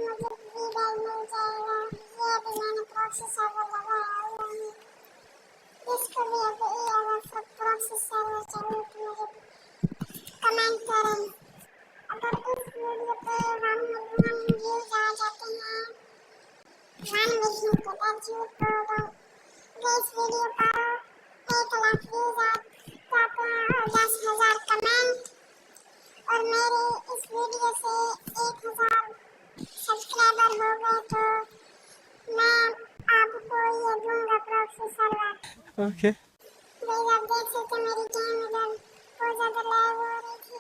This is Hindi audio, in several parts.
मुझे वीडियो मिल जाएगा। ये भी मैंने प्रॉक्सी सर्वर लगाया हुआ है, इसको भी अभी अगर सब प्रॉक्सी सर्वर चाहिए तो मुझे कमेंट करें। अगर इस वीडियो पे 1 मिलियन व्यूज आ जाते हैं, 1 मिलियन को अचीव करो, इस वीडियो पर 1 लाख व्यूज आ जाते हैं और 10,000 कमेंट, और मेरे इस वीडियो से 1,000 सब्सक्राइबर हो गए तो मैं आपको ये दूंगा प्रॉक्सी सर्वर। ओके। गाइस आप देख सकते हैं मेरी गेम इधर बहुत ज़्यादा लैग हो रही थी।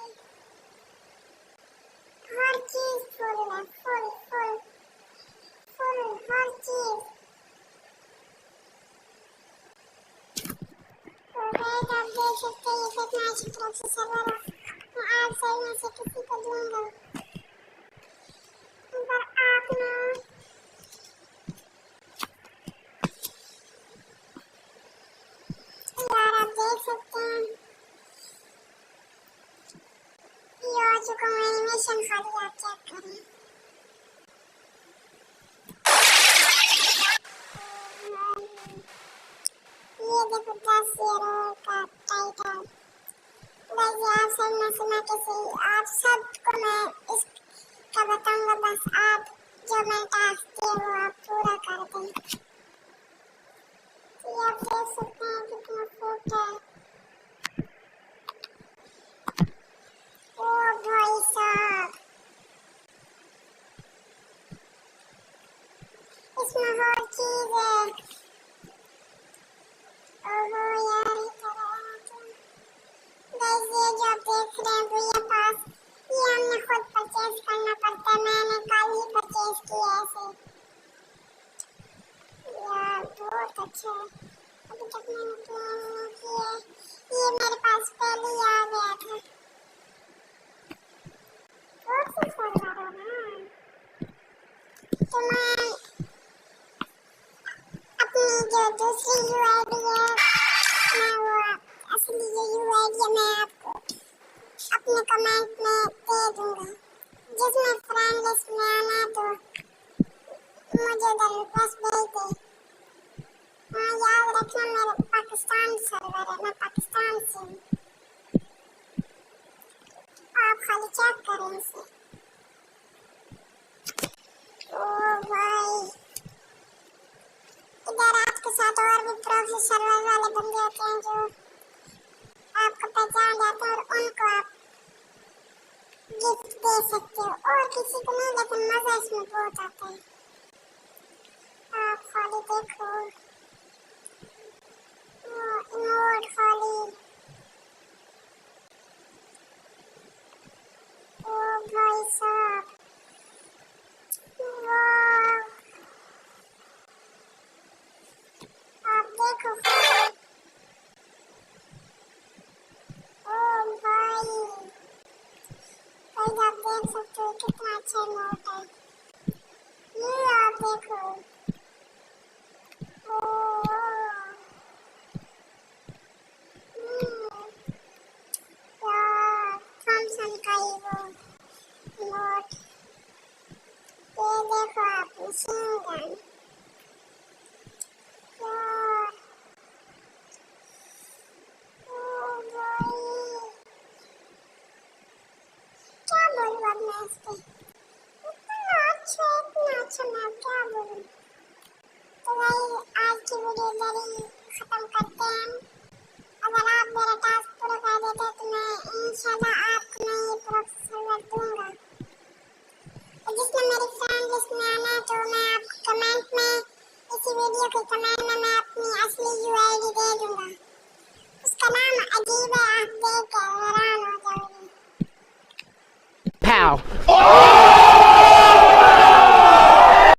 हर चीज़ फुल है, फुल फुल फुल हर चीज़। तो गाइस आप देख सकते हैं ये कितना अच्छी प्रॉक्सी सर्वर है। मैं आप सही में से किसी को दूंगा, पर आपने यार आप देख सकते हैं ये आ चुका हूँ एनिमेशन, खाली आप चेक करें। ये देखो 10 यूरो का टाइटल। गाइस ये आप सब में से मैं किसी आप सबको मैं इसका बताऊंगा, बस आप जो मैं टास्क दिए वो आप पूरा कर दें। ये आप देख सकते हैं कितना फुट है। ओ भाई साहब, इसमें हर चीज है। ओहो यार ये तो गाइस ये जो आप देख रहे हैं भैया पास, ये हमने खुद परचेज करना पड़ता है। मैंने कल ही परचेज किया ऐसे। यार बहुत अच्छा है। अभी तक मैंने प्लान नहीं किया, ये मेरे पास पहले ही आ गया था। बहुत सर्वर है ना, तो मैं अपनी जो दूसरी यूआईडी है मैं वो असली जो यूआईडी है मैं आपको अपने कमेंट में दे दूंगा, जिसमें फ्रेंड लिस्ट में आना तो मुझे उधर रिक्वेस्ट भेज दे। हाँ याद रखना मेरा पाकिस्तान सर्वर है, मैं पाकिस्तान से हूँ, आप खाली चेक करें इसे। ओ भाई इधर आपके साथ और भी प्रॉक्सी सर्वर वाले बंदे होते हैं जो आपको पहचान जाते हैं और उनको आप गिफ्ट दे सकते हो, और किसी को नहीं, लेकिन मजा इसमें बहुत आता है। आप खाली देखो इमोट खाली। ओ भाई साहब वाह, आप देखो खाली। ओ भाई आप देख सकते हो कितना अच्छा इमोट है। ये आप देखो थॉमसन का ही वो इमोट। ये देखो आप मशीन गन। क्या बोलूं अब मैं इस पे, इतना अच्छा मैं क्या बोलूं। तो भाई आज की वीडियो इधर ही खत्म करते हैं। अगर आप मेरा टास्क पूरा कर देते तो मैं इंशाल्लाह आपको मैं ये प्रॉक्सी सर्वर दूंगा, और जिसने मेरी फ्रेंड लिस्ट में आना है तो मैं आपको कमेंट में, इसी वीडियो के कमेंट में मैं अपनी असली यूआईडी दे दूंगा। उसका नाम अजीब है, आप देख कर हैरान हो जाओगे। Pow! Oh!